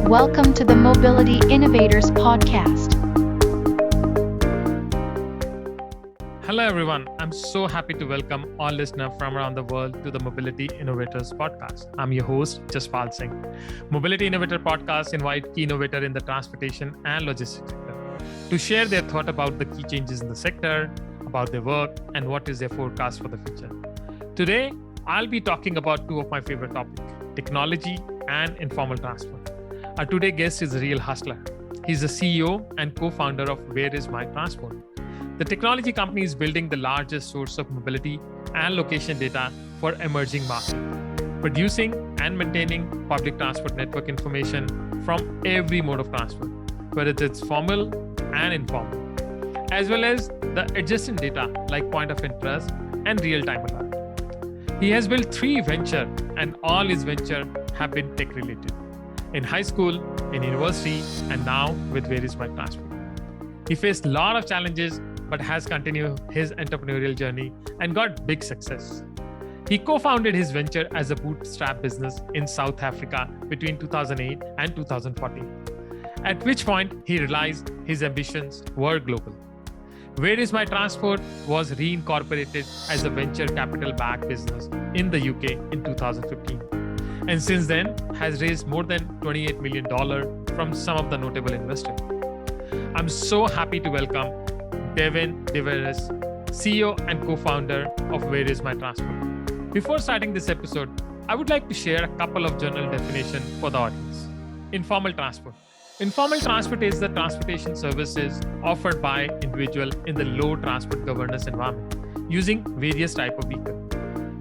Welcome to the Mobility Innovators Podcast. Hello, everyone. I'm so happy to welcome all listeners from around the world to the Mobility Innovators Podcast. I'm your host, Jaspal Singh. Mobility Innovator Podcast invite key innovators in the transportation and logistics sector to share their thought about the key changes in the sector, about their work, and what is their forecast for the future. Today, I'll be talking about two of my favorite topics, technology and informal transport. Our today's guest is a real hustler. He's the CEO and co-founder of WhereIsMyTransport. The technology company is building the largest source of mobility and location data for emerging markets, producing and maintaining public transport network information from every mode of transport, whether it's formal and informal, as well as the adjacent data like point of interest and real-time alert. He has built 3 ventures, and all his ventures have been tech-related. In high school, in university, and now with WhereIsMyTransport. He faced a lot of challenges, but has continued his entrepreneurial journey and got big success. He co-founded his venture as a bootstrapped business in South Africa between 2008 and 2014, at which point he realized his ambitions were global. WhereIsMyTransport was reincorporated as a venture capital-backed business in the UK in 2015. And since then has raised more than $28 million from some of the notable investors. I'm so happy to welcome Devin de Vries, CEO and co-founder of WhereIsMyTransport. Before starting this episode, I would like to share a couple of general definitions for the audience. Informal transport. Informal transport is the transportation services offered by individuals in the low transport governance environment using various types of vehicles.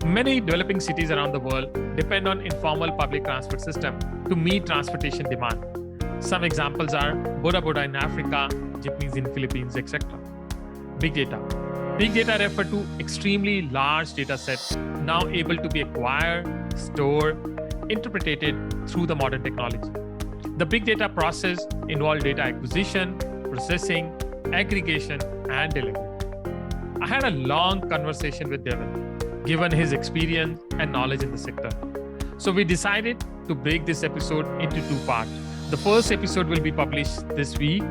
Many developing cities around the world depend on informal public transport system to meet transportation demand. Some examples are Boda Boda in Africa, jeepneys in Philippines, etc. Big data. Big data refer to extremely large data sets now able to be acquired, stored, interpreted through the modern technology. The big data process involves data acquisition, processing, aggregation, and delivery. I had a long conversation with Devin, given his experience and knowledge in the sector. So we decided to break this episode into 2 parts. The first episode will be published this week,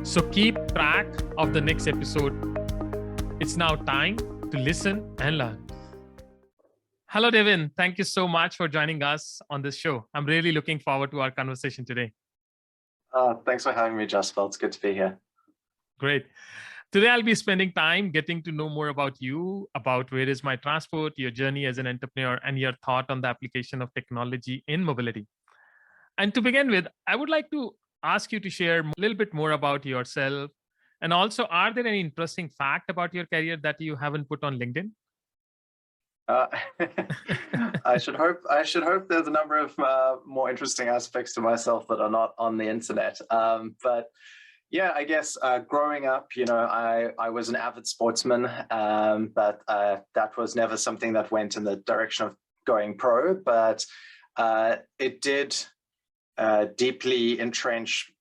so keep track of the next episode. It's now time to listen and learn. Hello, Devin. Thank you so much for joining us on this show. I'm really looking forward to our conversation today. Thanks for having me, Jasper. It's good to be here. Great. Today, I'll be spending time getting to know more about you, about WhereIsMyTransport, your journey as an entrepreneur, and your thought on the application of technology in mobility. And to begin with, I would like to ask you to share a little bit more about yourself. And also, are there any interesting fact about your career that you haven't put on LinkedIn? I should hope there's a number of more interesting aspects to myself that are not on the internet. But yeah, I guess growing up, I was an avid sportsman, but that was never something that went in the direction of going pro. But it did deeply entrench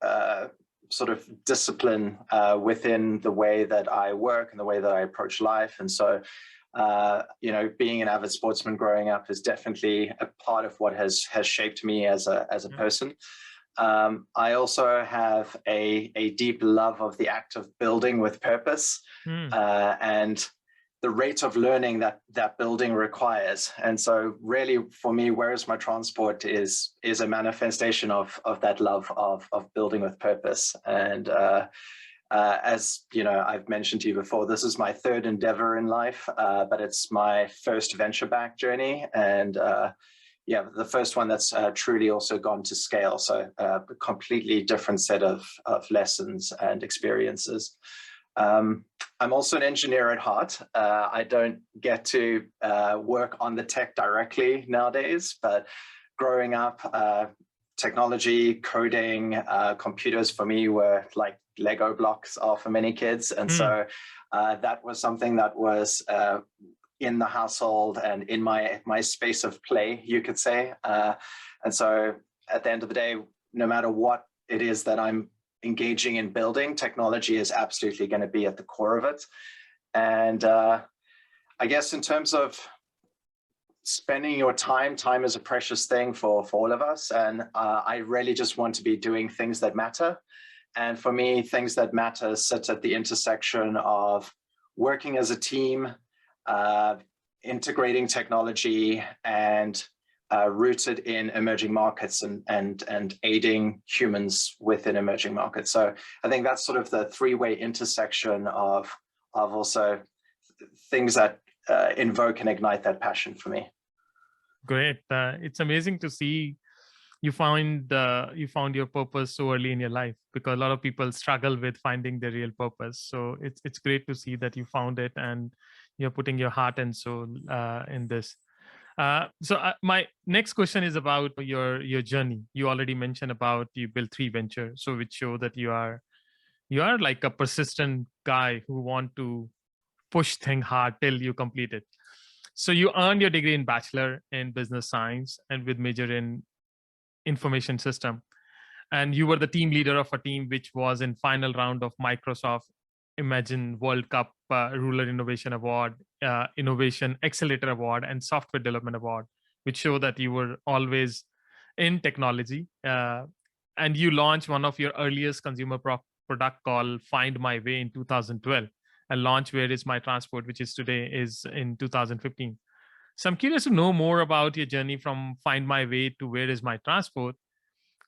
sort of discipline within the way that I work and the way that I approach life. And so, being an avid sportsman growing up is definitely a part of what has shaped me as a person. I also have a deep love of the act of building with purpose and the rate of learning that building requires. And so really for me, WhereIsMyTransport is a manifestation of that love of building with purpose. And as you know, I've mentioned to you before, this is my 3rd endeavor in life, but it's my first venture-backed journey. And the first one that's truly also gone to scale. So a completely different set of lessons and experiences. I'm also an engineer at heart. I don't get to work on the tech directly nowadays, but growing up, technology, coding, computers for me were like Lego blocks are for many kids. And so that was something that was in the household and in my space of play, you could say. And so at the end of the day, no matter what it is that I'm engaging in building, technology is absolutely going to be at the core of it. And I guess in terms of spending your time is a precious thing for all of us. And I really just want to be doing things that matter. And for me, things that matter sit at the intersection of working as a team, integrating technology, and rooted in emerging markets and aiding humans within emerging markets. So I think that's sort of the three-way intersection of also things that invoke and ignite that passion for me. Great. It's amazing to see you found your purpose so early in your life, because a lot of people struggle with finding their real purpose. So it's great to see that you found it and you're putting your heart and soul in this. My next question is about your journey. You already mentioned about you built 3 ventures, so which show that you are like a persistent guy who want to push things hard till you complete it. So you earned your degree in Bachelor in Business Science and with major in Information System. And you were the team leader of a team which was in final round of Microsoft Imagine World Cup Rural Innovation Award, Innovation Accelerator Award, and Software Development Award, which show that you were always in technology. And you launched one of your earliest consumer product called Find My Way in 2012, and launched WhereIsMyTransport, which is today is in 2015. So I'm curious to know more about your journey from Find My Way to WhereIsMyTransport,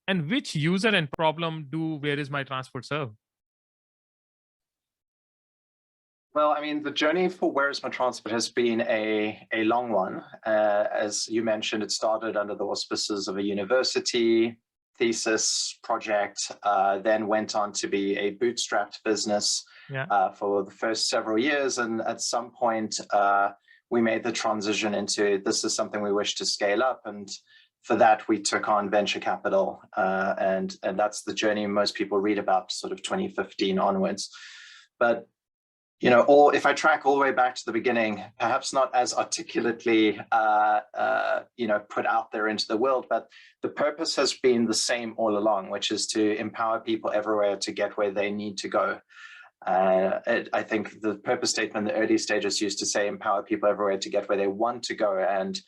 and which user and problem do WhereIsMyTransport serve? Well, I mean, the journey for WhereIsMyTransport has been a long one. As you mentioned, it started under the auspices of a university thesis project, then went on to be a bootstrapped business for the first several years. And at some point, we made the transition into this is something we wish to scale up. And for that, we took on venture capital. And that's the journey most people read about sort of 2015 onwards. But you know, if I track all the way back to the beginning, perhaps not as articulately, you know, put out there into the world, but the purpose has been the same all along, which is to empower people everywhere to get where they need to go. I think the purpose statement in the early stages used to say empower people everywhere to get where they want to go. And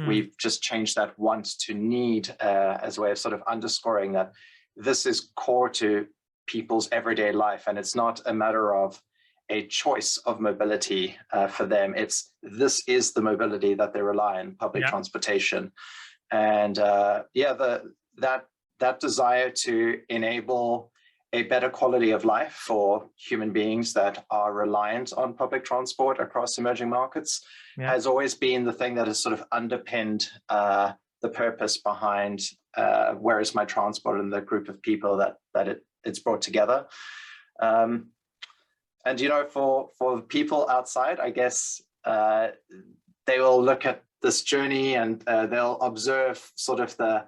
we've just changed that want to need as a way of sort of underscoring that this is core to people's everyday life. And it's not a matter of a choice of mobility for them. This is the mobility that they rely on, public transportation. And that desire to enable a better quality of life for human beings that are reliant on public transport across emerging markets has always been the thing that has sort of underpinned the purpose behind WhereIsMyTransport and the group of people that it's brought together. And, you know, for people outside, I guess they will look at this journey and they'll observe sort of the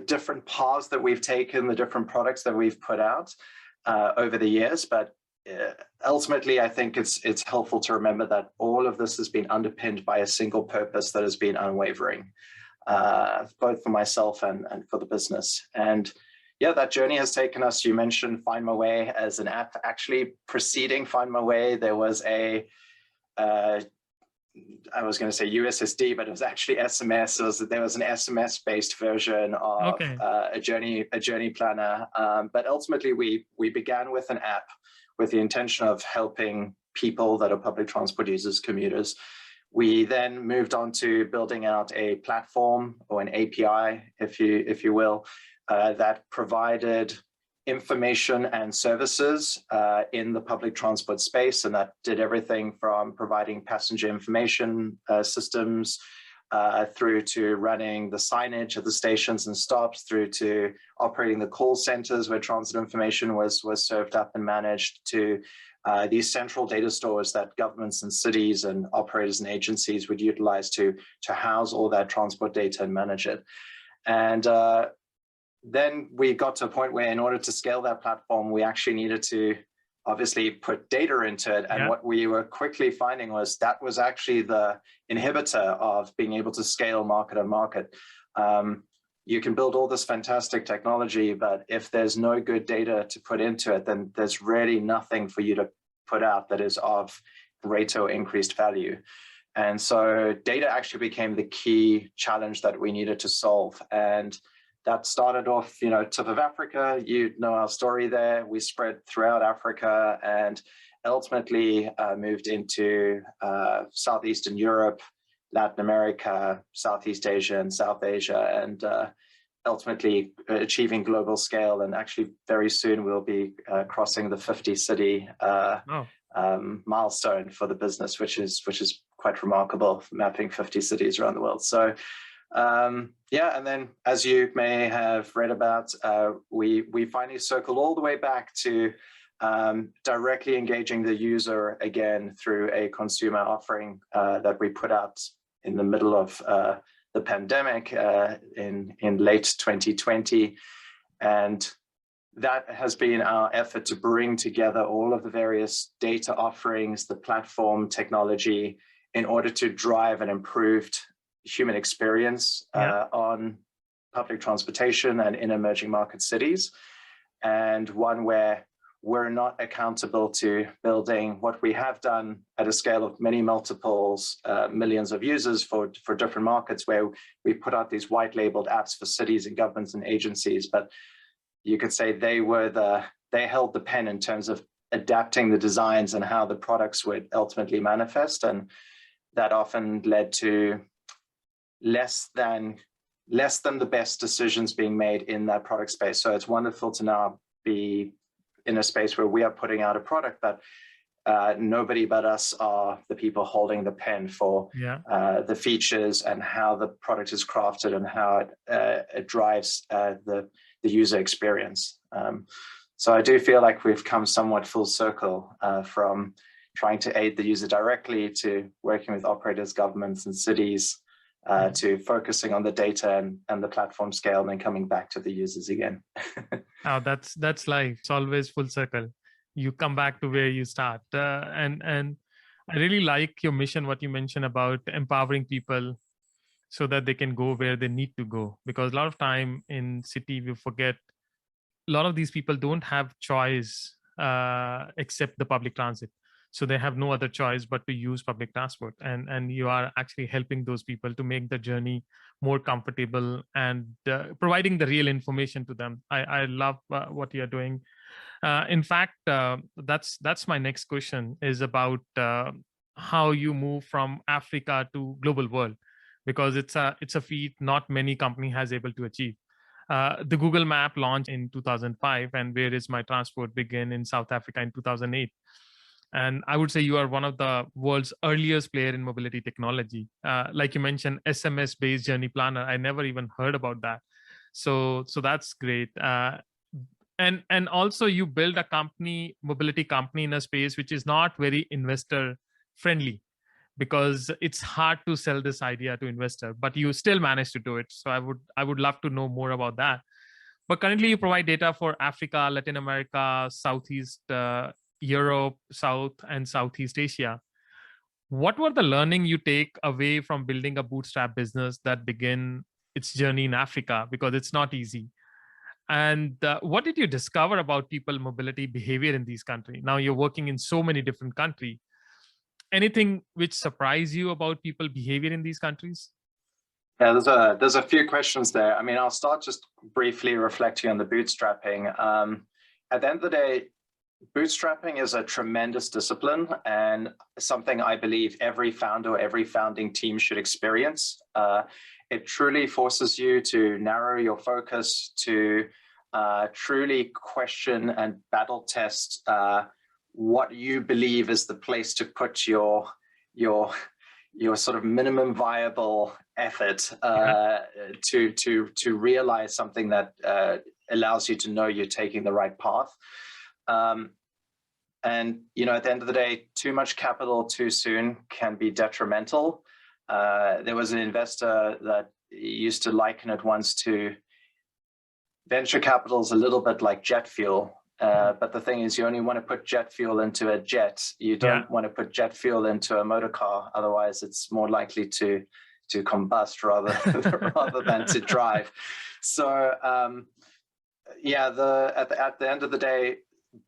different paths that we've taken, the different products that we've put out over the years. But ultimately, I think it's helpful to remember that all of this has been underpinned by a single purpose that has been unwavering, both for myself and for the business. And yeah, that journey has taken us, you mentioned Find My Way as an app. Actually, preceding Find My Way, there was I was going to say USSD, but it was actually SMS. There was an SMS-based version of a journey planner. But ultimately, we began with an app with the intention of helping people that are public transport users, commuters. We then moved on to building out a platform or an API, if you will, that provided information and services in the public transport space, and that did everything from providing passenger information systems through to running the signage at the stations and stops, through to operating the call centers where transit information was served up and managed, to these central data stores that governments and cities and operators and agencies would utilize to house all that transport data and manage it. And then we got to a point where in order to scale that platform, we actually needed to obviously put data into it. And what we were quickly finding was that was actually the inhibitor of being able to scale market on market. You can build all this fantastic technology, but if there's no good data to put into it, then there's really nothing for you to put out that is of greater or increased value. And so data actually became the key challenge that we needed to solve. And that started off, tip of Africa. You know our story there. We spread throughout Africa and ultimately moved into Southeastern Europe, Latin America, Southeast Asia, and South Asia, and ultimately achieving global scale. And actually very soon we'll be crossing the 50-city milestone for the business, which is quite remarkable, mapping 50 cities around the world. So yeah, and then as you may have read about, we finally circled all the way back to directly engaging the user again through a consumer offering that we put out in the middle of the pandemic in late 2020. And that has been our effort to bring together all of the various data offerings, the platform technology, in order to drive an improved human experience on public transportation and in emerging market cities, and one where we're not accountable to building what we have done at a scale of many multiples, millions of users for different markets, where we put out these white labeled apps for cities and governments and agencies. But you could say they held the pen in terms of adapting the designs and how the products would ultimately manifest. And that often led to less than the best decisions being made in that product space. So it's wonderful to now be in a space where we are putting out a product that nobody but us are the people holding the pen for the features and how the product is crafted and how it drives the user experience. So I do feel like we've come somewhat full circle from trying to aid the user directly to working with operators, governments, and cities, to focusing on the data and the platform scale, and then coming back to the users again. Oh, that's life. It's always full circle. You come back to where you start. And I really like your mission, what you mentioned about empowering people so that they can go where they need to go. Because a lot of time in city, we forget a lot of these people don't have choice except the public transit. So they have no other choice but to use public transport. And you are actually helping those people to make the journey more comfortable and providing the real information to them. I love what you're doing. In fact, that's my next question is about how you move from Africa to global world, because it's a feat not many company has able to achieve. The Google Map launched in 2005, and WhereIsMyTransport began in South Africa in 2008. And I would say you are one of the world's earliest player in mobility technology. Like you mentioned, SMS-based journey planner. I never even heard about that. So that's great. And also you build a mobility company in a space which is not very investor friendly, because it's hard to sell this idea to investor, but you still manage to do it. So I would love to know more about that. But currently you provide data for Africa, Latin America, Southeast Europe, South and Southeast Asia. What were the learning you take away from building a bootstrap business that began its journey in Africa? Because it's not easy. And what did you discover about people mobility behavior in these countries? Now you're working in so many different countries. Anything which surprised you about people behavior in these countries? Yeah, there's a few questions there. I mean, I'll start just briefly reflecting on the bootstrapping. At the end of the day, bootstrapping is a tremendous discipline and something I believe every founder, every founding team should experience. It truly forces you to narrow your focus, to truly question and battle test what you believe is the place to put your sort of minimum viable effort to realize something that allows you to know you're taking the right path. And at the end of the day, too much capital too soon can be detrimental. There was an investor that used to liken it once to venture capital is a little bit like jet fuel. But the thing is, you only want to put jet fuel into a jet. You don't want to put jet fuel into a motor car. Otherwise, it's more likely to combust rather than to drive. So at the end of the day,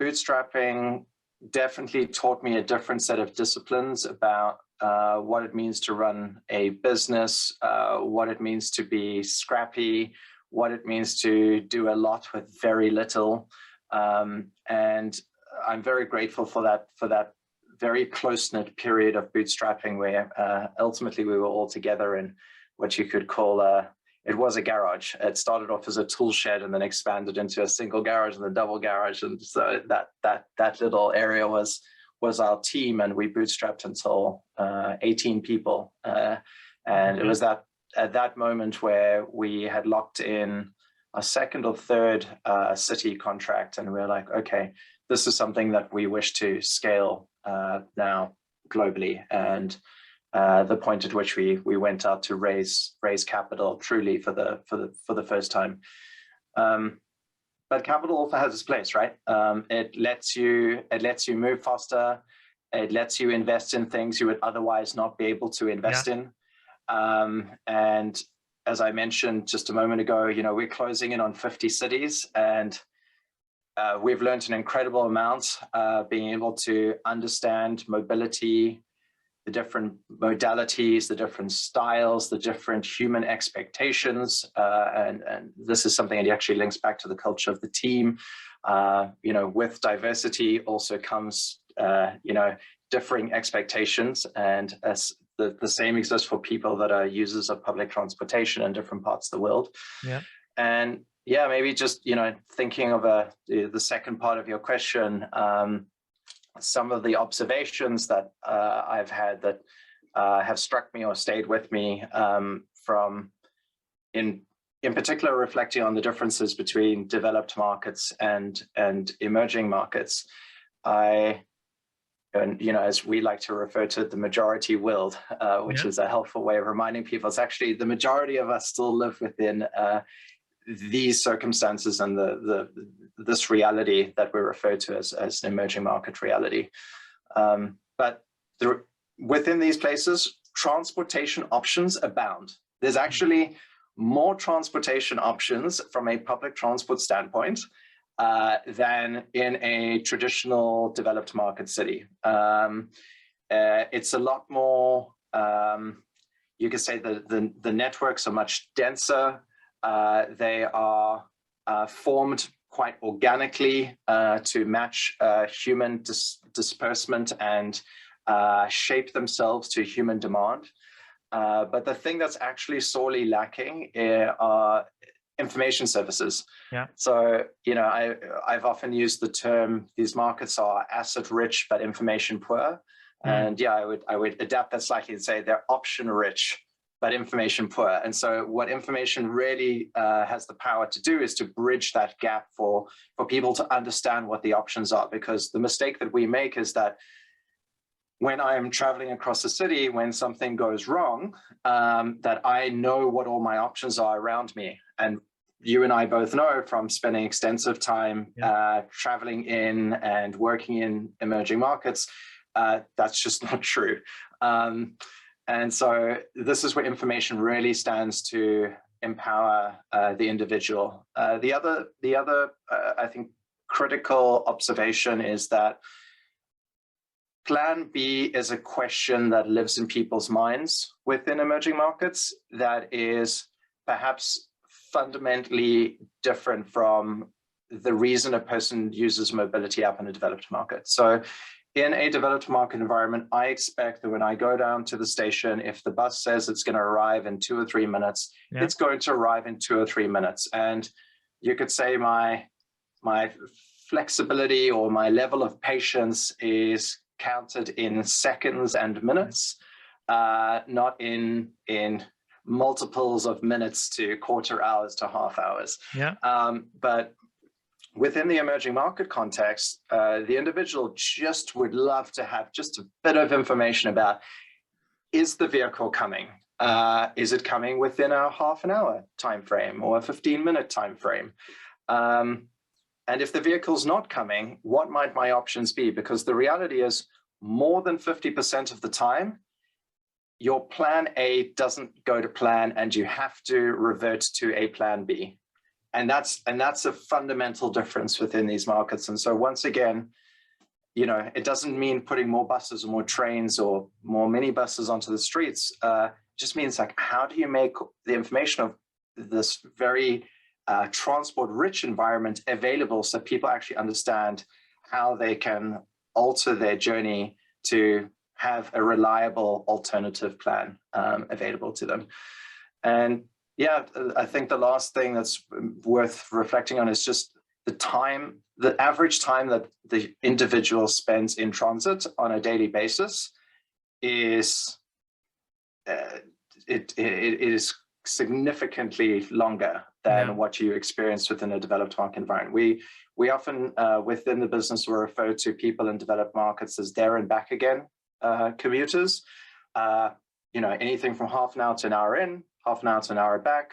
bootstrapping definitely taught me a different set of disciplines about what it means to run a business, what it means to be scrappy, what it means to do a lot with very little. And I'm very grateful for that very close-knit period of bootstrapping where ultimately we were all together in what you could call it was a garage. It started off as a tool shed and then expanded into a single garage and a double garage. And so that little area was our team, and we bootstrapped until 18 people. And it was at that moment where we had locked in a second or third city contract, and we're like, okay, this is something that we wish to scale now globally. And the point at which we went out to raise capital truly for the first time. But capital also has its place, right? It lets you move faster. It lets you invest in things you would otherwise not be able to invest in. And as I mentioned just a moment ago, we're closing in on 50 cities, and we've learned an incredible amount, being able to understand mobility, the different modalities, the different styles, the different human expectations. And this is something that actually links back to the culture of the team. With diversity also comes, differing expectations. And as the same exists for people that are users of public transportation in different parts of the world. Yeah. And yeah, maybe just, thinking of the second part of your question, some of the observations that I've had that have struck me or stayed with me from, in particular, reflecting on the differences between developed markets and emerging markets. As we like to refer to it, the majority world, which is a helpful way of reminding people, it's actually the majority of us still live within these circumstances and this reality that we refer to as an emerging market reality. But within these places, transportation options abound. There's actually more transportation options from a public transport standpoint than in a traditional developed market city. It's a lot more, you could say the networks are much denser. They are formed quite organically to match human disbursement and shape themselves to human demand. But the thing that's actually sorely lacking are information services. Yeah. So, I've often used the term, these markets are asset rich, but information poor. And yeah, I would adapt that slightly and say they're option rich, but information poor. And so what information really has the power to do is to bridge that gap for people to understand what the options are. Because the mistake that we make is that when I am traveling across the city, when something goes wrong, that I know what all my options are around me. And you and I both know from spending extensive time traveling in and working in emerging markets, that's just not true. And so this is where information really stands to empower the individual. The other I think, critical observation is that Plan B is a question that lives in people's minds within emerging markets that is perhaps fundamentally different from the reason a person uses a mobility app in a developed market. So in a developed market environment, I expect that when I go down to the station, if the bus says it's going to arrive in 2 or 3 minutes, it's going to arrive in 2 or 3 minutes. And you could say my flexibility or my level of patience is counted in seconds and minutes, not in multiples of minutes to quarter hours to half hours. But within the emerging market context, the individual just would love to have just a bit of information about, is the vehicle coming? Is it coming within a half an hour time frame or a 15-minute time frame? And if the vehicle's not coming, what might my options be? Because the reality is, more than 50% of the time, your plan A doesn't go to plan and you have to revert to a plan B. And that's a fundamental difference within these markets. And so once again, it doesn't mean putting more buses or more trains or more minibuses onto the streets. It just means like, how do you make the information of this very transport-rich environment available so people actually understand how they can alter their journey to have a reliable alternative plan available to them. And yeah, I think the last thing that's worth reflecting on is just the average time that the individual spends in transit on a daily basis is it is significantly longer than what you experience within a developed market environment. We often within the business will refer to people in developed markets as there and back again commuters. Anything from half an hour to an hour in, half an hour to an hour back.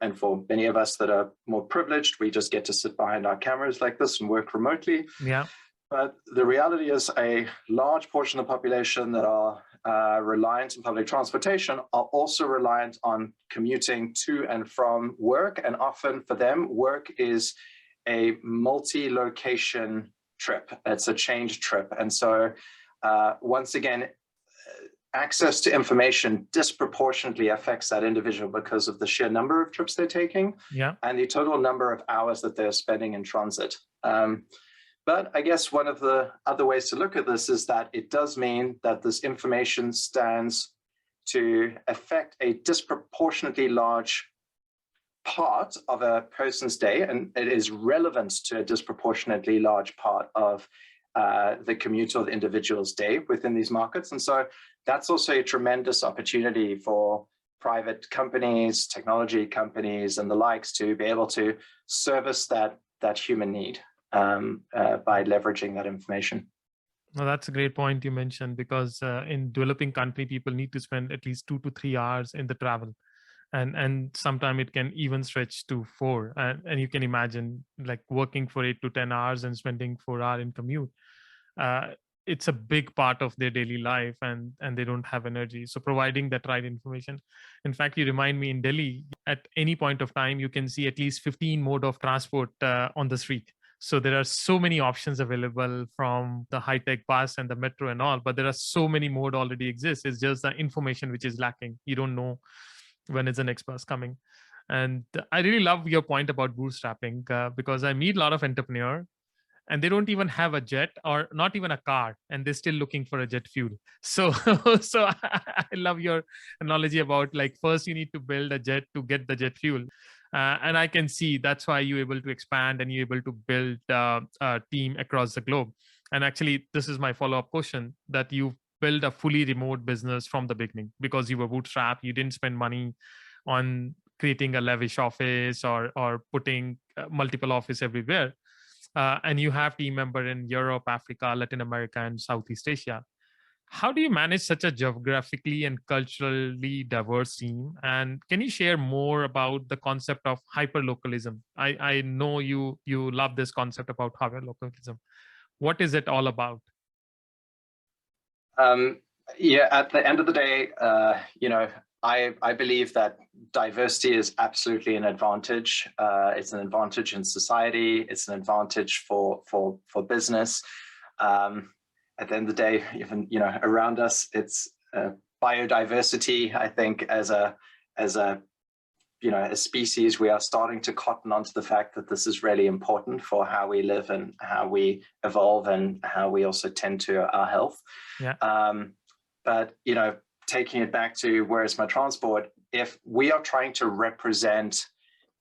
And for many of us that are more privileged, we just get to sit behind our cameras like this and work remotely. Yeah. But the reality is a large portion of the population that are reliant on public transportation are also reliant on commuting to and from work. And often for them, work is a multi-location trip. It's a change trip. And so once again, access to information disproportionately affects that individual because of the sheer number of trips they're taking and the total number of hours that they're spending in transit. But I guess one of the other ways to look at this is that it does mean that this information stands to affect a disproportionately large part of a person's day, and it is relevant to a disproportionately large part of the commute or the individual's day within these markets. And so that's also a tremendous opportunity for private companies, technology companies, and the likes to be able to service that human need by leveraging that information. No, that's a great point you mentioned, because in developing country, people need to spend at least 2 to 3 hours in the travel. And sometimes it can even stretch to 4. And you can imagine like working for 8 to 10 hours and spending 4 hours in commute. It's a big part of their daily life, and they don't have energy. So providing that right information. In fact, you remind me, in Delhi, at any point of time, you can see at least 15 mode of transport on the street. So there are so many options available, from the high-tech bus and the metro and all, but there are so many mode already exist. It's just the information which is lacking. You don't know when is the next bus coming. And I really love your point about bootstrapping, because I meet a lot of entrepreneurs and they don't even have a jet or not even a car, and they're still looking for a jet fuel. So I love your analogy about like, first you need to build a jet to get the jet fuel. And I can see that's why you're able to expand and you're able to build a team across the globe. And actually, this is my follow-up question, that you build a fully remote business from the beginning because you were bootstrapped. You didn't spend money on creating a lavish office or putting multiple office everywhere. And you have team member in Europe, Africa, Latin America, and Southeast Asia. How do you manage such a geographically and culturally diverse team? And can you share more about the concept of hyperlocalism? I know you love this concept about hyperlocalism. What is it all about? Yeah, at the end of the day, I believe that diversity is absolutely an advantage. It's an advantage in society. It's an advantage for business. At the end of the day, even around us, it's biodiversity. I think as a species, we are starting to cotton onto the fact that this is really important for how we live and how we evolve and how we also tend to our health. Yeah. But taking it back to Where Is My Transport, if we are trying to represent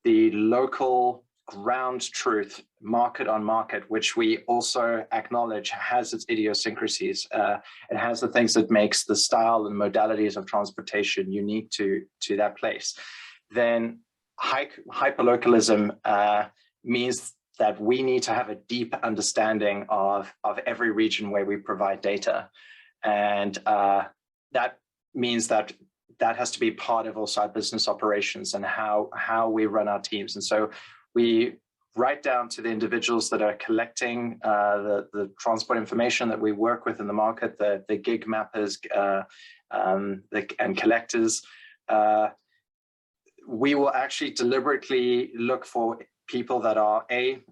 the local ground truth, market on market, which we also acknowledge has its idiosyncrasies, it has the things that makes the style and modalities of transportation unique to that place, then hyperlocalism means that we need to have a deep understanding of every region where we provide data. And that means that has to be part of also our business operations and how we run our teams. And so we write down to the individuals that are collecting the transport information that we work with in the market, the gig mappers and collectors. We will actually deliberately look for people that are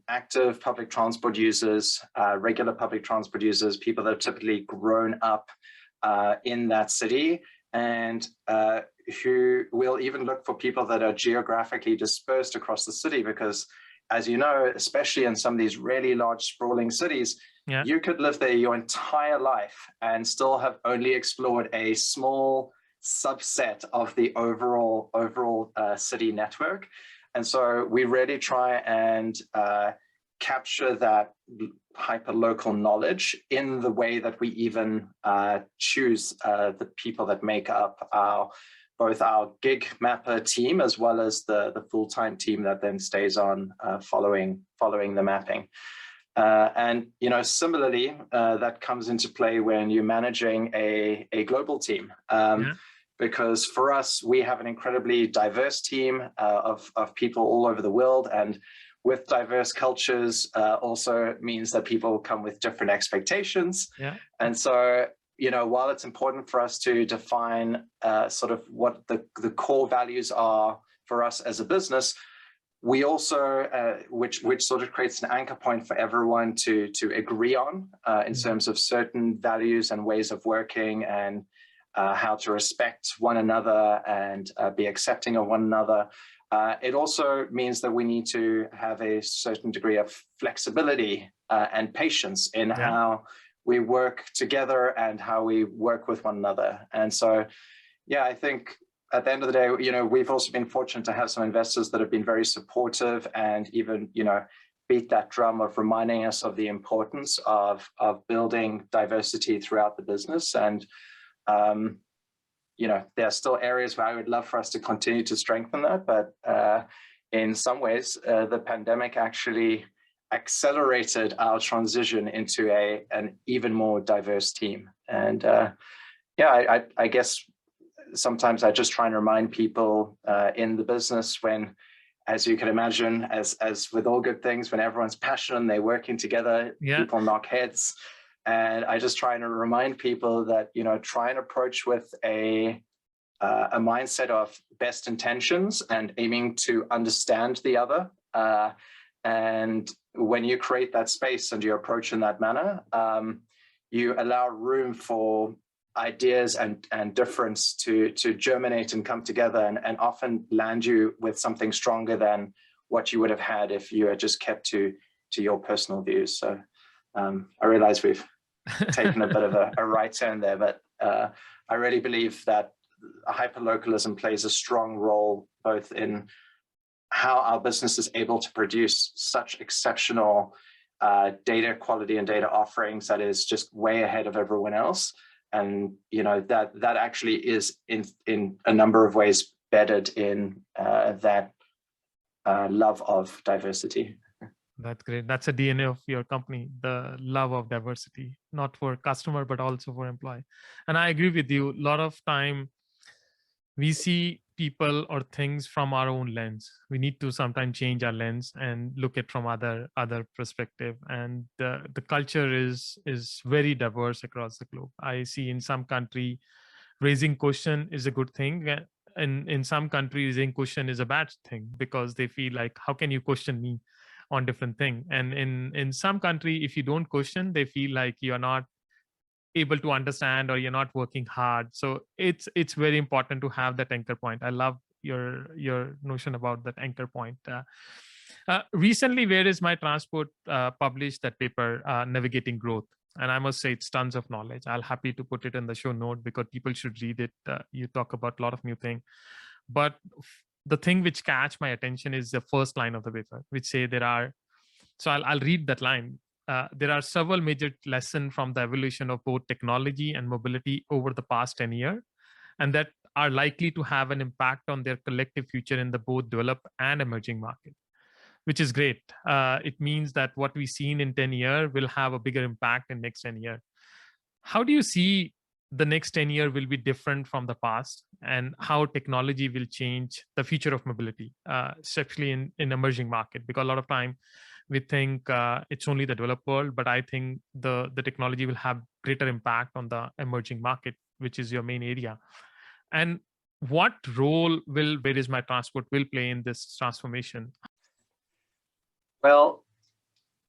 active public transport users, regular public transport users, people that have typically grown up in that city, and who will even look for people that are geographically dispersed across the city, because as you know, especially in some of these really large sprawling cities, you could live there your entire life and still have only explored a small subset of the overall city network. And so we really try and capture that hyper-local knowledge in the way that we even choose the people that make up both our gig mapper team as well as the full-time team that then stays on following the mapping. And similarly, that comes into play when you're managing a global team. Because for us, we have an incredibly diverse team of people all over the world, and with diverse cultures also means that people come with different expectations. And so, while it's important for us to define sort of what the core values are for us as a business, we also, which sort of creates an anchor point for everyone to agree on in terms of certain values and ways of working, and how to respect one another and be accepting of one another. It also means that we need to have a certain degree of flexibility and patience in how we work together and how we work with one another. And so, I think at the end of the day, we've also been fortunate to have some investors that have been very supportive and even, beat that drum of reminding us of the importance of building diversity throughout the business. And there are still areas where I would love for us to continue to strengthen that, but in some ways, the pandemic actually accelerated our transition into an even more diverse team. And I guess sometimes I just try and remind people in the business when, as you can imagine, as with all good things, when everyone's passionate and they're working together, people knock heads. And I just try and remind people that, try and approach with a mindset of best intentions and aiming to understand the other. And when you create that space and you approach in that manner, you allow room for ideas and difference to germinate and come together, and often land you with something stronger than what you would have had if you had just kept to your personal views. So I realize we've taken a bit of a right turn there, but I really believe that hyperlocalism plays a strong role both in how our business is able to produce such exceptional data quality and data offerings that is just way ahead of everyone else. And that actually is in a number of ways bedded in that love of diversity. That's great. That's a DNA of your company, the love of diversity, not for customer, but also for employee. And I agree with you. A lot of time we see people or things from our own lens. We need to sometimes change our lens and look at from other perspective. And the culture is very diverse across the globe. I see in some country, raising question is a good thing. And in some countries, raising question is a bad thing because they feel like, how can you question me on different thing? And in some country, if you don't question, they feel like you're not able to understand or you're not working hard. So it's very important to have that anchor point. I love your notion about that anchor point. Recently, WhereIsMyTransport published that paper, Navigating Growth. And I must say it's tons of knowledge. I'll happy to put it in the show note because people should read it. You talk about a lot of new things. But the thing which catch my attention is the first line of the paper, which say there are, so I'll read that line. There are several major lessons from the evolution of both technology and mobility over the past 10 years, and that are likely to have an impact on their collective future in the both developed and emerging market, which is great. It means that what we've seen in 10 years will have a bigger impact in next 10 years. How do you see the next 10 years will be different from the past, and how technology will change the future of mobility, especially in emerging market? Because a lot of time we think it's only the developed world, but I think the technology will have greater impact on the emerging market, which is your main area. And what role will WhereIsMyTransport will play in this transformation? Well,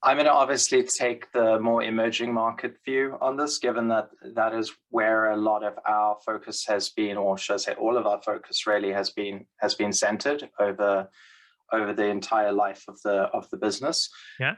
I'm going to obviously take the more emerging market view on this, given that that is where a lot of our focus has been, or should I say all of our focus really has been centered over the entire life of the business. Yeah.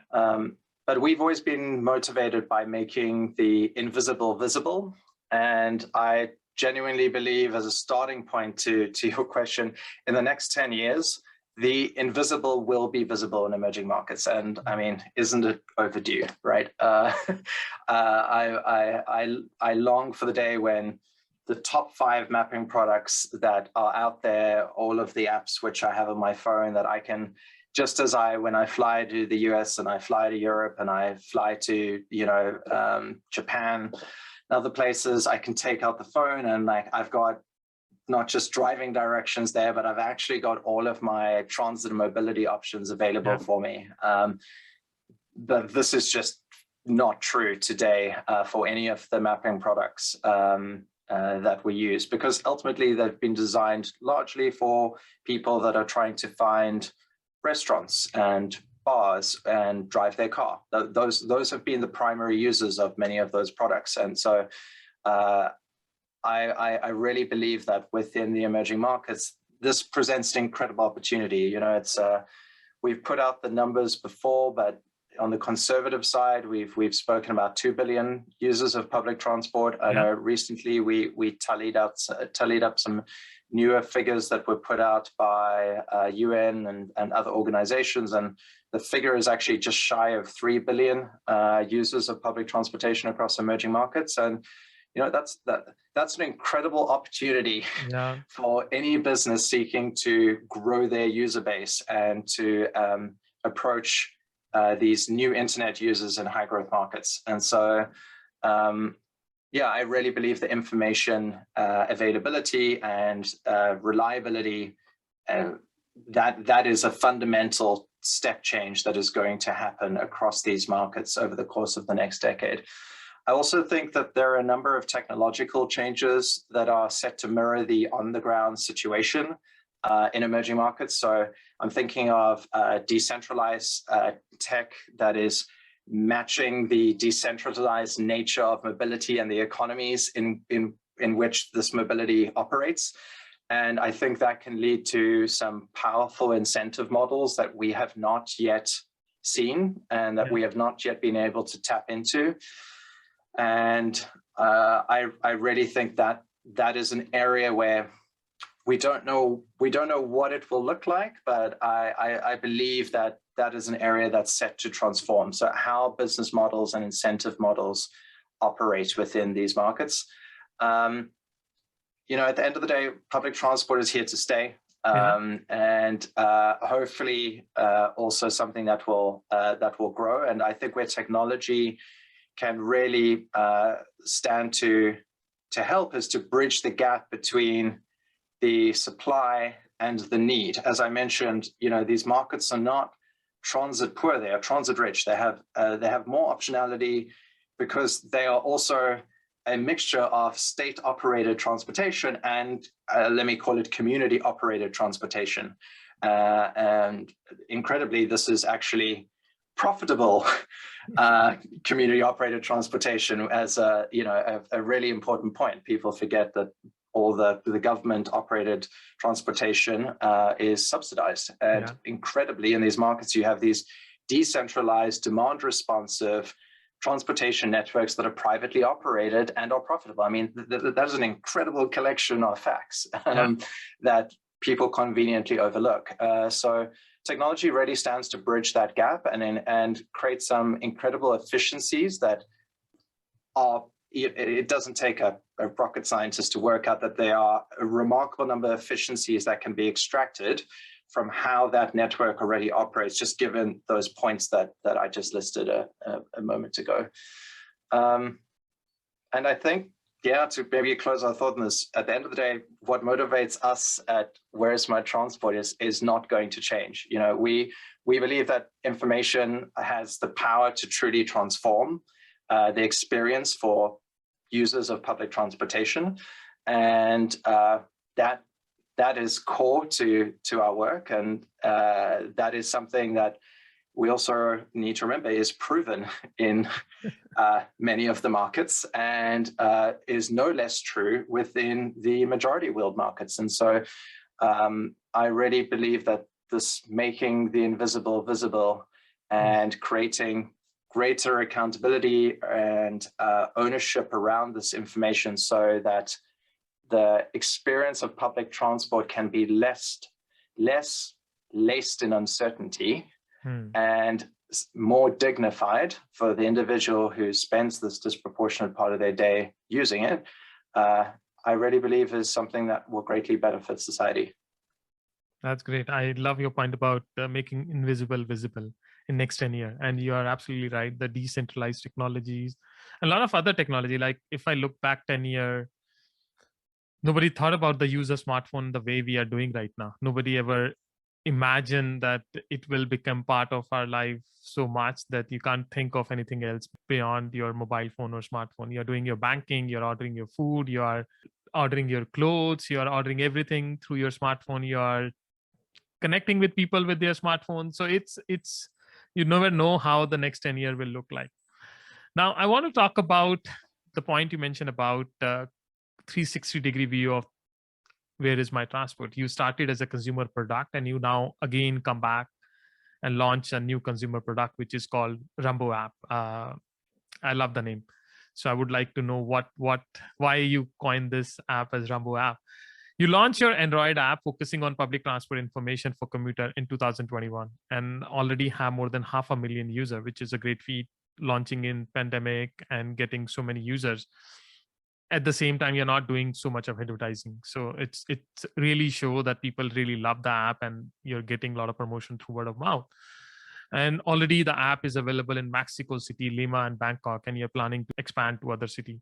But we've always been motivated by making the invisible visible. And I genuinely believe, as a starting point to your question, in the next 10 years, the invisible will be visible in emerging markets. And I mean, isn't it overdue, right? I long for the day when the top 5 mapping products that are out there, all of the apps which I have on my phone that I can, just as when I fly to the US and I fly to Europe and I fly to, Japan and other places, I can take out the phone and I've got not just driving directions there, but I've actually got all of my transit and mobility options available for me. But this is just not true today for any of the mapping products that we use, because ultimately they've been designed largely for people that are trying to find restaurants and bars and drive their car. Those have been the primary users of many of those products. And so I really believe that within the emerging markets, this presents an incredible opportunity. We've put out the numbers before, but on the conservative side, we've spoken about 2 billion users of public transport. I know recently we tallied up some newer figures that were put out by UN and other organizations, and the figure is actually just shy of 3 billion users of public transportation across emerging markets. And that's an incredible opportunity for any business seeking to grow their user base and to approach these new internet users in high growth markets. And so, I really believe the information availability and reliability, that is a fundamental step change that is going to happen across these markets over the course of the next decade. I also think that there are a number of technological changes that are set to mirror the on-the-ground situation in emerging markets. So I'm thinking of decentralized tech that is matching the decentralized nature of mobility and the economies in which this mobility operates. And I think that can lead to some powerful incentive models that we have not yet seen and that we have not yet been able to tap into. And I really think that that is an area where we don't know what it will look like, but I believe that that is an area that's set to transform. So how business models and incentive models operate within these markets. At the end of the day, public transport is here to stay, and hopefully also something that will grow. And I think where technology can really stand to help is to bridge the gap between the supply and the need. As I mentioned, these markets are not transit poor; they are transit rich. They have more optionality because they are also a mixture of state-operated transportation and let me call it community-operated transportation. And incredibly, this is actually profitable community-operated transportation as a really important point. People forget that all the government-operated transportation is subsidized. And incredibly, in these markets, you have these decentralized, demand-responsive transportation networks that are privately operated and are profitable. I mean, that is an incredible collection of facts that people conveniently overlook. So technology really stands to bridge that gap and create some incredible efficiencies that are, it doesn't take a rocket scientist to work out that there are a remarkable number of efficiencies that can be extracted from how that network already operates, just given those points that I just listed a moment ago. And I think, to maybe close our thought on this, at the end of the day, what motivates us at WhereIsMyTransport is not going to change. We believe that information has the power to truly transform the experience for users of public transportation, and that is core to our work, and that is something that we also need to remember is proven in many of the markets and is no less true within the majority world markets. And so I really believe that this making the invisible visible and creating greater accountability and ownership around this information so that the experience of public transport can be less laced in uncertainty and more dignified for the individual who spends this disproportionate part of their day using it, I really believe is something that will greatly benefit society. That's great. I love your point about making invisible visible in next 10 years. And you are absolutely right. The decentralized technologies, a lot of other technology, like if I look back 10 years, nobody thought about the user smartphone the way we are doing right now. Nobody ever imagined that it will become part of our life so much that you can't think of anything else beyond your mobile phone or smartphone. You're doing your banking, you're ordering your food, you are ordering your clothes, you are ordering everything through your smartphone, you are connecting with people with their smartphone. So it's you never know how the next 10 years will look like. Now, I want to talk about the point you mentioned about 360-degree view of where is my transport. You started as a consumer product and you now again come back and launch a new consumer product, which is called Rumbo app. I love the name. So I would like to know why you coined this app as Rumbo app. You launched your Android app focusing on public transport information for commuter in 2021 and already have more than 500,000 users, which is a great feat, launching in pandemic and getting so many users. At the same time, you're not doing so much of advertising. So it's really show that people really love the app and you're getting a lot of promotion through word of mouth. And already the app is available in Mexico City, Lima, and Bangkok, and you're planning to expand to other cities.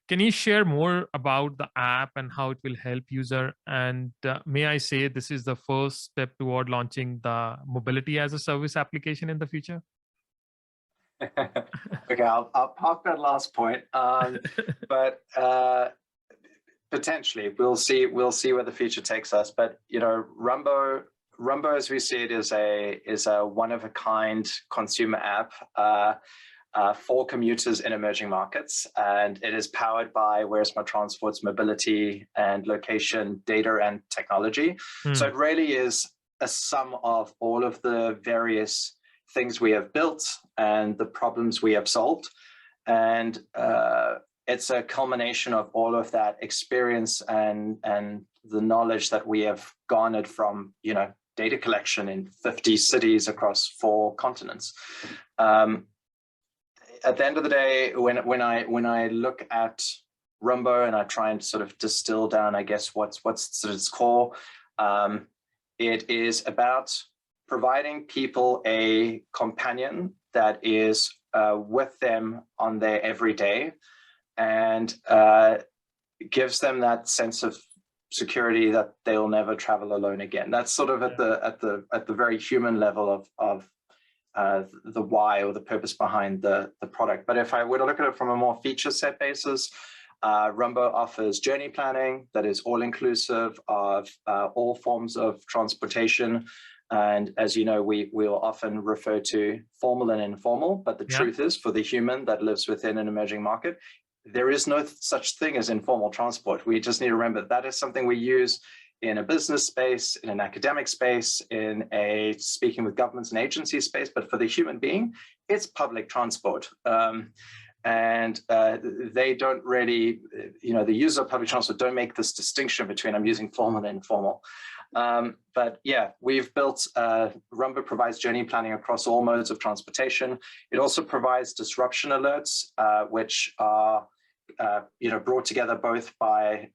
Can you share more about the app and how it will help user? And may I say this is the first step toward launching the mobility as a service application in the future? Okay, I'll park that last point, but potentially we'll see where the future takes us. But you know, Rumbo, as we see it, is a one-of-a-kind consumer app for commuters in emerging markets, and it is powered by WhereIsMyTransport's mobility and location data and technology. So it really is a sum of all of the various things we have built and the problems we have solved, and it's a culmination of all of that experience and the knowledge that we have garnered from, you know, data collection in 50 cities across 4 continents. At the end of the day, when I look at Rumbo and I try and sort of distill down, I guess what's sort of its core, it is about providing people a companion that is with them on their everyday and gives them that sense of security that they'll never travel alone again. That's sort of at the very human level of the why or the purpose behind the product. But if I were to look at it from a more feature set basis, Rumbo offers journey planning that is all inclusive of all forms of transportation. And as you know, we will often refer to formal and informal, but the truth is, for the human that lives within an emerging market, there is no such thing as informal transport. We just need to remember that is something we use in a business space, in an academic space, in a speaking with governments and agency space, but for the human being, it's public transport. And they don't really, you know, the user of public transport don't make this distinction between I'm using formal and informal. But yeah, we've built, Rumbo provides journey planning across all modes of transportation. It also provides disruption alerts, which are you know, brought together both by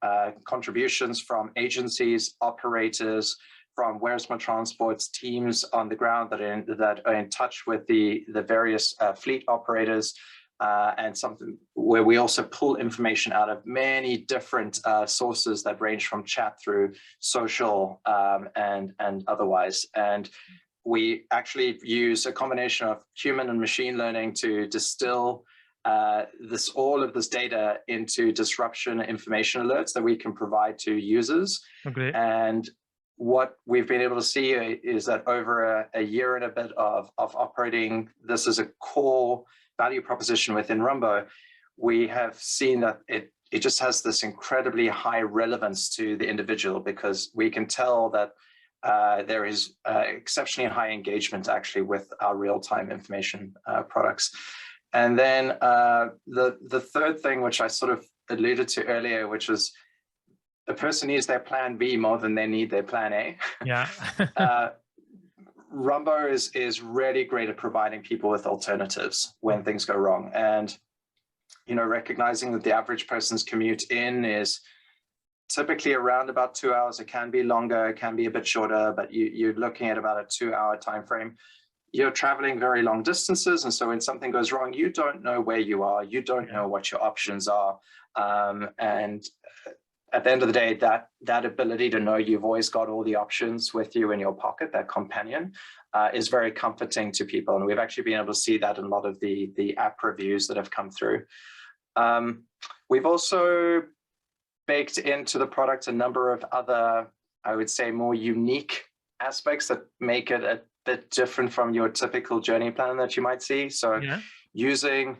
contributions from agencies, operators, from WhereIsMyTransport's teams on the ground that are in touch with the various fleet operators, and something where we also pull information out of many different sources that range from chat through social and otherwise. And we actually use a combination of human and machine learning to distill all of this data into disruption information alerts that we can provide to users. Okay. And what we've been able to see is that over a year and a bit of operating this as a core value proposition within Rumbo, we have seen that it just has this incredibly high relevance to the individual, because we can tell that there is exceptionally high engagement actually with our real-time information products. And then the third thing, which I sort of alluded to earlier, which was a person needs their plan B more than they need their plan A. Yeah. Rumbo is really great at providing people with alternatives when things go wrong. And, you know, recognizing that the average person's commute in is typically around about 2 hours. It can be longer, it can be a bit shorter, but you're looking at about a 2-hour time frame. You're traveling very long distances. And so when something goes wrong, you don't know where you are. You don't know what your options are. And at the end of the day, that ability to know you've always got all the options with you in your pocket, that companion, is very comforting to people. And we've actually been able to see that in a lot of the app reviews that have come through. We've also baked into the product a number of other, I would say, more unique aspects that make it a bit different from your typical journey plan that you might see. So using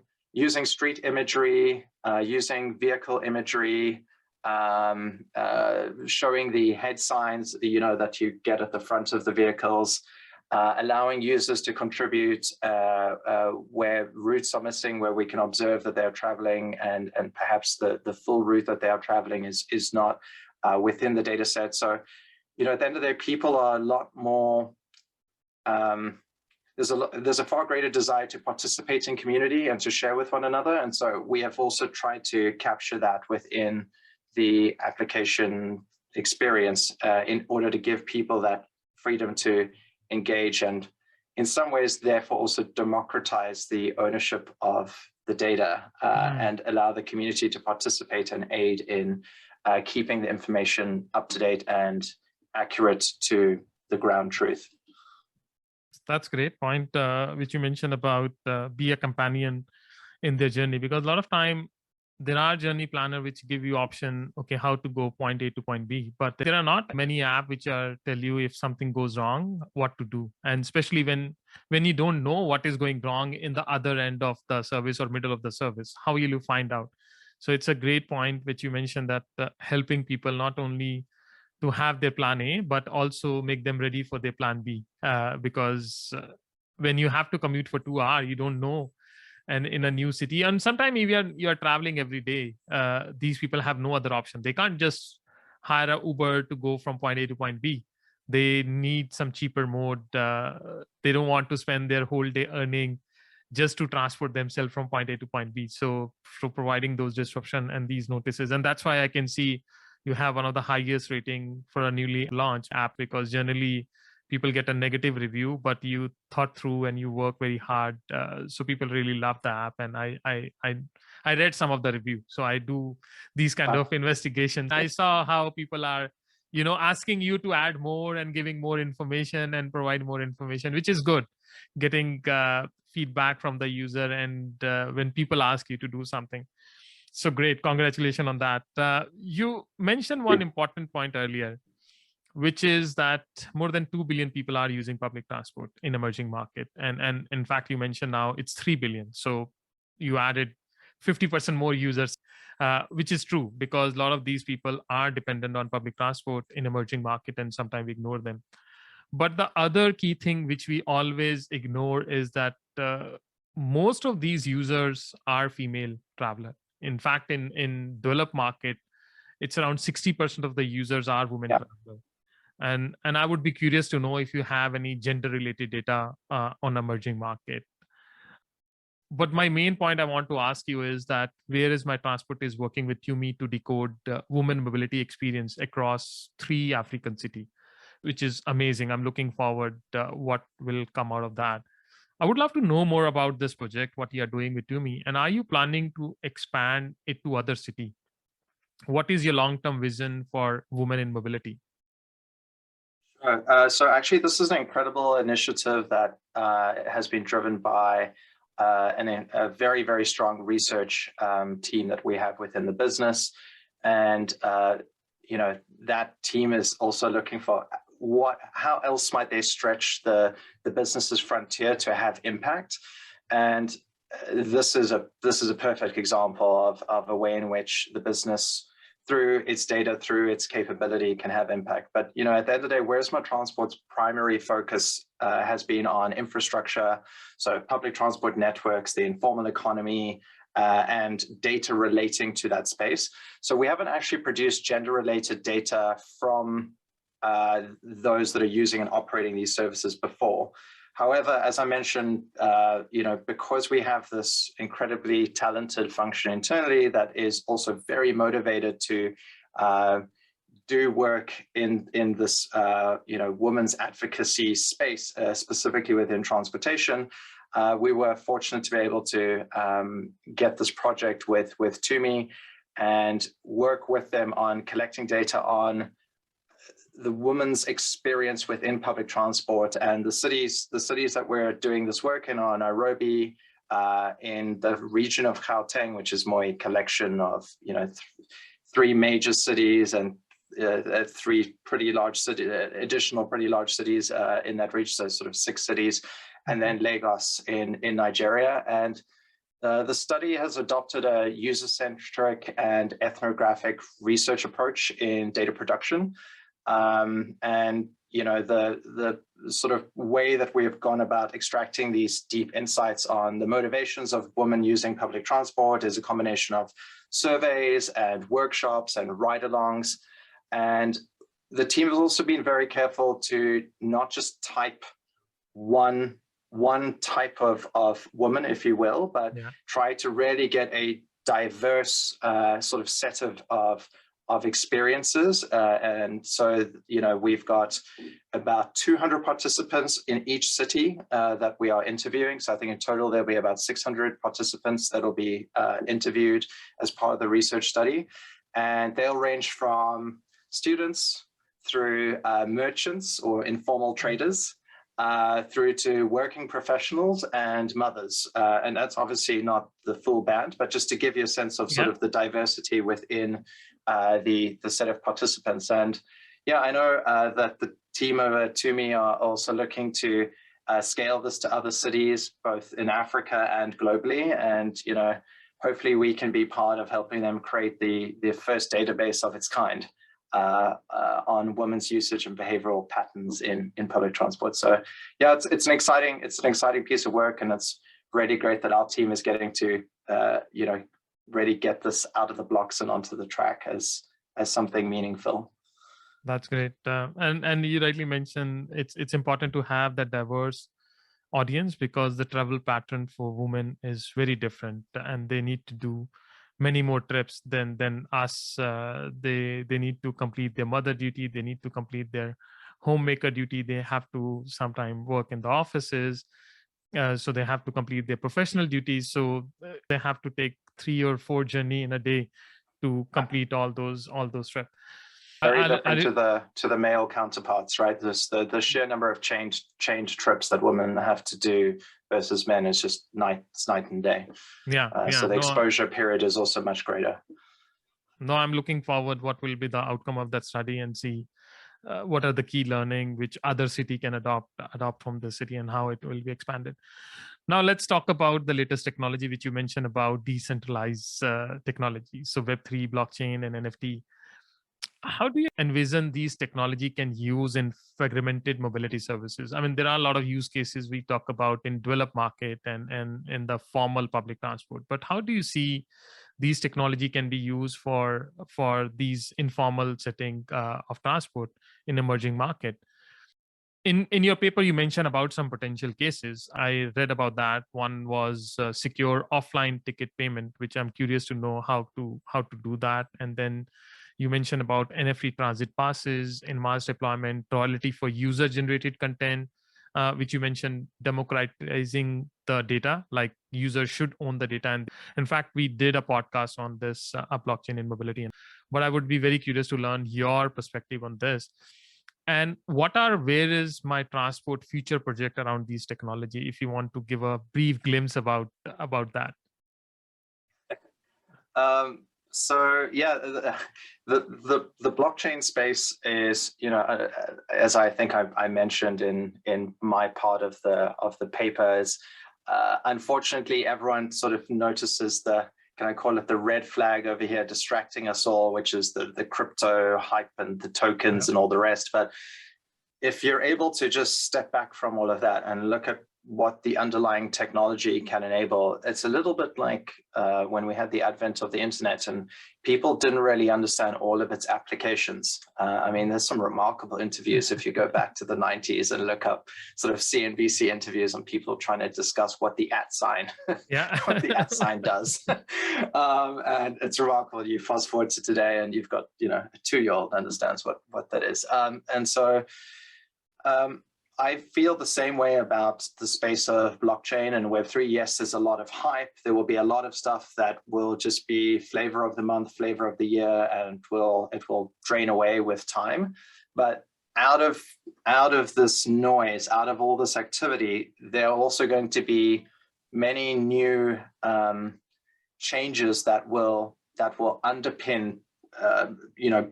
street imagery, using vehicle imagery, showing the head signs, you know, that you get at the front of the vehicles, allowing users to contribute where routes are missing, where we can observe that they're traveling, and perhaps the full route that they are traveling is not within the data set. So, you know, at the end of the day, people are a lot more, there's a far greater desire to participate in community and to share with one another. And so we have also tried to capture that within the application experience in order to give people that freedom to engage, and in some ways therefore also democratize the ownership of the data and allow the community to participate and aid in keeping the information up to date and accurate to the ground truth. That's a great point, which you mentioned about be a companion in their journey, because a lot of time there are journey planner which give you option, okay, how to go point A to point B, but there are not many apps which are tell you if something goes wrong, what to do. And especially when you don't know what is going wrong in the other end of the service or middle of the service, how will you find out? So it's a great point which you mentioned, that helping people not only to have their plan A, but also make them ready for their plan B. Because when you have to commute for 2 hours, you don't know, and in a new city, and sometimes even you are traveling every day, these people have no other option. They can't just hire an Uber to go from point A to point B. They need some cheaper mode. They don't want to spend their whole day earning just to transport themselves from point A to point B. So for providing those disruption and these notices, and that's why I can see you have one of the highest rating for a newly launched app, because generally people get a negative review, but you thought through and you work very hard. So people really love the app, and I read some of the review. So I do these kind of investigations. I saw how people are, you know, asking you to add more and giving more information and provide more information, which is good. Getting feedback from the user, and when people ask you to do something. So great, congratulations on that. You mentioned one important point earlier, which is that more than 2 billion people are using public transport in emerging market. And in fact, you mentioned now it's 3 billion. So you added 50% more users, which is true, because a lot of these people are dependent on public transport in emerging market, and sometimes we ignore them. But the other key thing which we always ignore is that most of these users are female traveler. In fact, in developed market, it's around 60% of the users are women traveler. And I would be curious to know if you have any gender related data on emerging market. But my main point I want to ask you is that WhereIsMyTransport is working with TUMI to decode women mobility experience across 3 African cities, which is amazing. I'm looking forward what will come out of that. I would love to know more about this project, what you are doing with TUMI, and are you planning to expand it to other cities? What is your long-term vision for women in mobility? So actually, this is an incredible initiative that has been driven by a very, very strong research team that we have within the business. And, you know, that team is also looking for how else might they stretch the business's frontier to have impact? And this is a perfect example of a way in which the business, through its data, through its capability, can have impact. But at the end of the day, WhereIsMyTransport's primary focus has been on infrastructure, so public transport networks, the informal economy, and data relating to that space. So we haven't actually produced gender-related data from those that are using and operating these services before. However, as I mentioned, because we have this incredibly talented function internally that is also very motivated to do work in this women's advocacy space, specifically within transportation, we were fortunate to be able to get this project with TUMI and work with them on collecting data on the woman's experience within public transport. And the cities that we're doing this work in are Nairobi, in the region of Gauteng, which is more a collection of three major cities and three pretty large cities, additional pretty large cities in that region, so sort of 6 cities, and then Lagos in Nigeria. And the study has adopted a user-centric and ethnographic research approach in data production. And the sort of way that we have gone about extracting these deep insights on the motivations of women using public transport is a combination of surveys and workshops and ride-alongs. And the team has also been very careful to not just type one type of woman, if you will, but try to really get a diverse sort of set of experiences. And so, we've got about 200 participants in each city that we are interviewing. So I think in total, there'll be about 600 participants that'll be interviewed as part of the research study. And they'll range from students through merchants or informal traders, through to working professionals and mothers. And that's obviously not the full band, but just to give you a sense of sort of the diversity within the set of participants. And I know that the team over at TUMI are also looking to scale this to other cities, both in Africa and globally. And, hopefully we can be part of helping them create the first database of its kind on women's usage and behavioral patterns in public transport. So it's an exciting piece of work, and it's really great that our team is getting to really get this out of the blocks and onto the track as something meaningful. That's great. And you rightly mentioned it's important to have that diverse audience, because the travel pattern for women is very different, and they need to do many more trips than us. They need to complete their mother duty. They need to complete their homemaker duty. They have to sometimes work in the offices. So they have to complete their professional duties. So they have to take 3 or 4 journey in a day to complete all those trips. Very different to the male counterparts, right? The sheer number of change trips that women have to do versus men is just night and day. So the exposure period is also much greater. No, I'm looking forward what will be the outcome of that study, and see what are the key learning which other city can adopt from the city, and how it will be expanded. Now let's talk about the latest technology which you mentioned about decentralized technology. So Web3, blockchain, and NFT. How do you envision these technology can use in fragmented mobility services? I mean, there are a lot of use cases we talk about in developed market and in the formal public transport, but how do you see these technology can be used for these informal setting of transport in emerging market? In your paper, you mentioned about some potential cases. I read about that. One was secure offline ticket payment, which I'm curious to know how to do that. And then you mentioned about NFT transit passes in MaaS deployment, royalty for user-generated content, which you mentioned democratizing the data, like users should own the data. And in fact, we did a podcast on this, blockchain in mobility. But I would be very curious to learn your perspective on this. And what are WhereIsMyTransport future project around these technology, if you want to give a brief glimpse about that? So yeah, the blockchain space is, as I think I mentioned in my part of the paper, is unfortunately everyone sort of notices can I call it the red flag over here distracting us all, which is the crypto hype and the tokens and all the rest. But if you're able to just step back from all of that and look at what the underlying technology can enable, it's a little bit like when we had the advent of the internet and people didn't really understand all of its applications. I mean, there's some remarkable interviews if you go back to the 90s and look up sort of CNBC interviews on people trying to discuss what the @ sign, what the @ sign does. And it's remarkable. You fast forward to today and you've got, a 2-year-old understands what that is. And so I feel the same way about the space of blockchain and Web3. Yes, there's a lot of hype. There will be a lot of stuff that will just be flavor of the month, flavor of the year, and it will drain away with time. But out of this noise, out of all this activity, there are also going to be many new changes that will underpin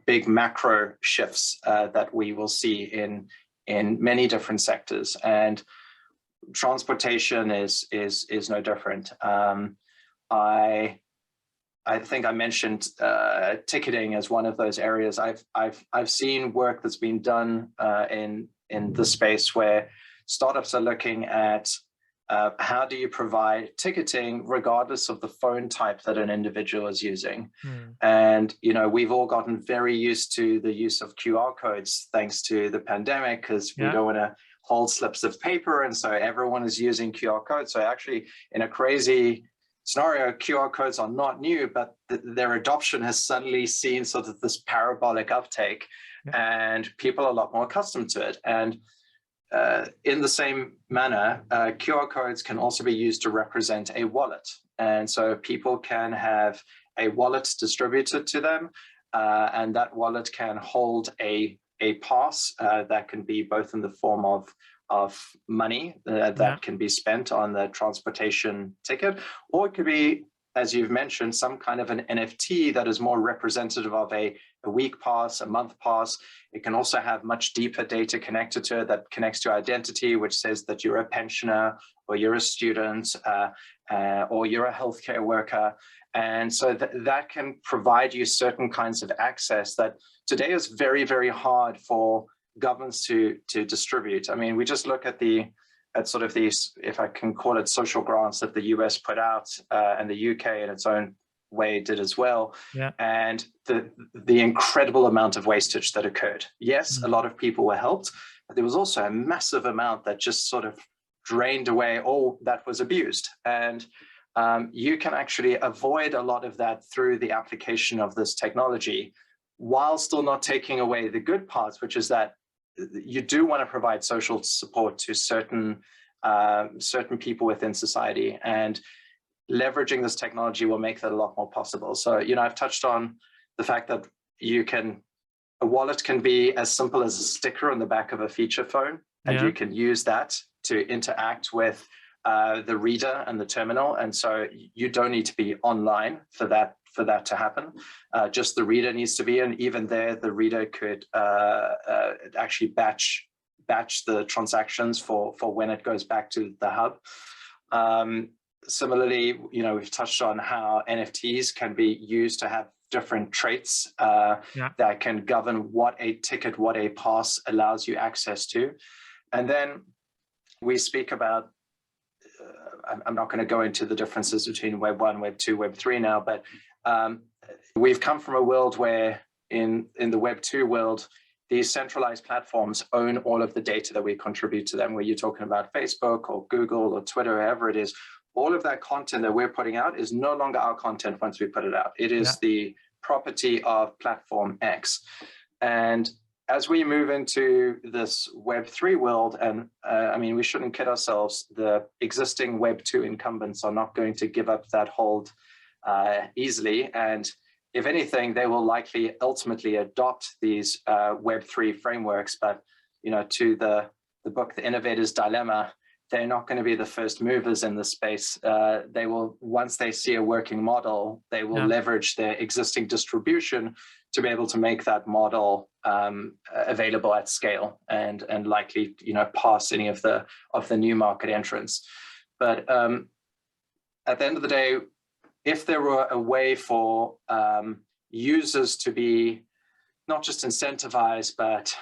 big macro shifts that we will see in many different sectors, and transportation is no different. I think I mentioned ticketing as one of those areas. I've seen work that's been done in the space where startups are looking at how do you provide ticketing regardless of the phone type that an individual is using. And we've all gotten very used to the use of QR codes thanks to the pandemic, because we don't want to hold slips of paper, and so everyone is using QR codes. So actually, in a crazy scenario, QR codes are not new, but their adoption has suddenly seen sort of this parabolic uptake, and people are a lot more accustomed to it. And in the same manner, QR codes can also be used to represent a wallet. And so people can have a wallet distributed to them, and that wallet can hold a pass that can be both in the form of money that can be spent on the transportation ticket, or it could be, as you've mentioned, some kind of an NFT that is more representative of a week pass, a month pass. It can also have much deeper data connected to it that connects to identity, which says that you're a pensioner or you're a student or you're a healthcare worker. And so that can provide you certain kinds of access that today is very, very hard for governments to distribute. I mean, we just look at sort of these, if I can call it, social grants that the US put out, and the UK in its own way did as well. And the incredible amount of wastage that occurred. Yes, a lot of people were helped, but there was also a massive amount that just sort of drained away all that was abused. And you can actually avoid a lot of that through the application of this technology, while still not taking away the good parts, which is that you do want to provide social support to certain people within society, and leveraging this technology will make that a lot more possible. So, I've touched on the fact that a wallet can be as simple as a sticker on the back of a feature phone, and you can use that to interact with the reader and the terminal. And so you don't need to be online for that to happen. Just the reader needs to be, and even there, the reader could actually batch the transactions for when it goes back to the hub. Similarly, we've touched on how NFTs can be used to have different traits that can govern what a ticket, what a pass allows you access to. And then we speak about, I'm not going to go into the differences between Web 1, Web 2, Web 3 now, but we've come from a world where in the Web 2 world, these centralized platforms own all of the data that we contribute to them, where you're talking about Facebook or Google or Twitter, wherever it is. All of that content that we're putting out is no longer our content once we put it out. It is the property of platform X. And as we move into this Web3 world, and I mean, we shouldn't kid ourselves, the existing Web 2 incumbents are not going to give up that hold easily. And if anything, they will likely ultimately adopt these Web3 frameworks. But, to the book, The Innovator's Dilemma, they're not going to be the first movers in the space. They will, once they see a working model, they will leverage their existing distribution to be able to make that model available at scale and likely, pass any of the new market entrants. But at the end of the day, if there were a way for users to be not just incentivized, but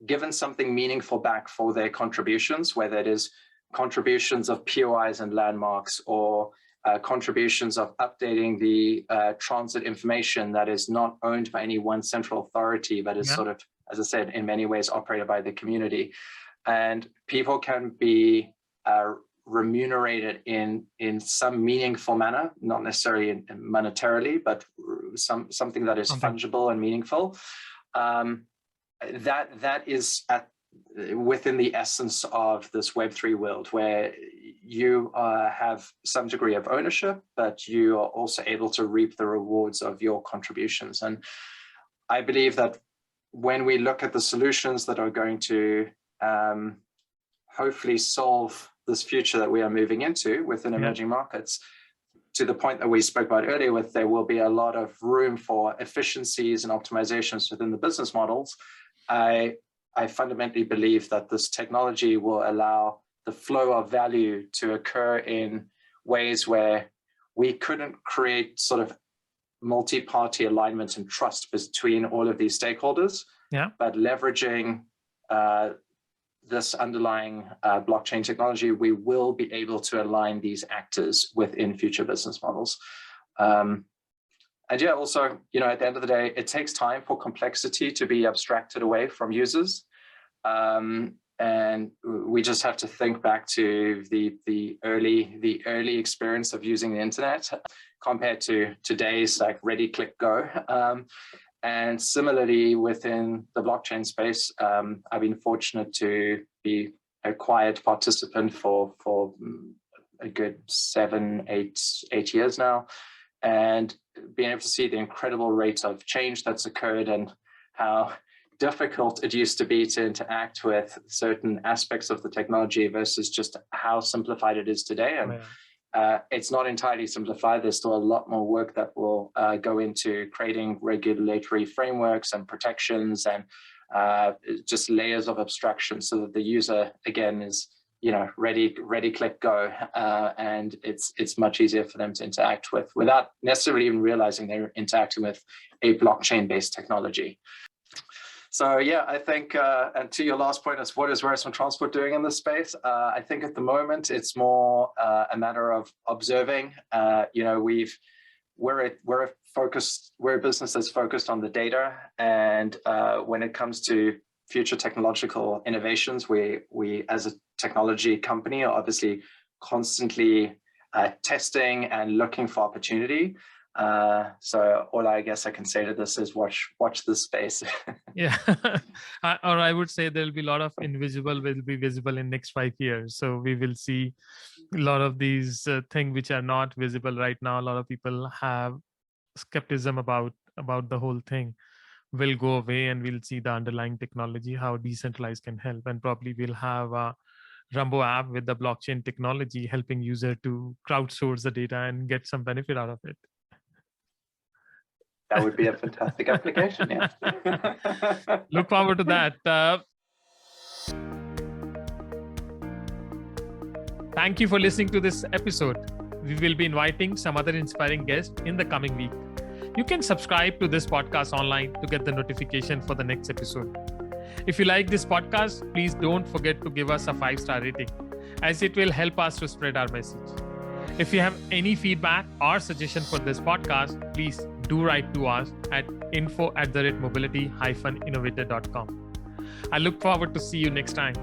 given something meaningful back for their contributions, whether it is contributions of POIs and landmarks or contributions of updating the transit information that is not owned by any one central authority, but is sort of, as I said, in many ways operated by the community. And people can be remunerated in some meaningful manner, not necessarily monetarily, but something that is fungible and meaningful. That is within the essence of this Web3 world, where you have some degree of ownership, but you are also able to reap the rewards of your contributions. And I believe that when we look at the solutions that are going to hopefully solve this future that we are moving into within emerging markets, to the point that we spoke about earlier, with there will be a lot of room for efficiencies and optimizations within the business models. I fundamentally believe that this technology will allow the flow of value to occur in ways where we couldn't create sort of multi-party alignment and trust between all of these stakeholders. But leveraging this underlying blockchain technology, we will be able to align these actors within future business models. And also, at the end of the day, it takes time for complexity to be abstracted away from users. And we just have to think back to the early experience of using the internet compared to today's like ready, click, go. And similarly, within the blockchain space, I've been fortunate to be a quiet participant for a good 8 years now, and being able to see the incredible rate of change that's occurred and how difficult it used to be to interact with certain aspects of the technology versus just how simplified it is today. And it's not entirely simplified. There's still a lot more work that will go into creating regulatory frameworks and protections and just layers of abstraction so that the user, again, is ready, click, go, and it's much easier for them to interact with without necessarily even realizing they're interacting with a blockchain-based technology. So yeah, I think, and to your last point, is what is WhereIsMyTransport doing in this space? I think at the moment it's more a matter of observing. We're a business that's focused on the data, and when it comes to future technological innovations, we as a technology company are obviously constantly testing and looking for opportunity. So all I guess I can say to this is watch this space. Yeah. Or I would say there'll be a lot of invisible will be visible in next 5 years. So we will see a lot of these things which are not visible right now. A lot of people have skepticism about the whole thing will go away, and we'll see the underlying technology, how decentralized can help. And probably we'll have a Rumbo app with the blockchain technology helping user to crowdsource the data and get some benefit out of it. That would be a fantastic application, yeah. Look forward to that. Thank you for listening to this episode. We will be inviting some other inspiring guests in the coming week. You can subscribe to this podcast online to get the notification for the next episode. If you like this podcast, please don't forget to give us a 5-star rating, as it will help us to spread our message. If you have any feedback or suggestion for this podcast, please do write to us at info@mobility-innovator.com. I look forward to see you next time.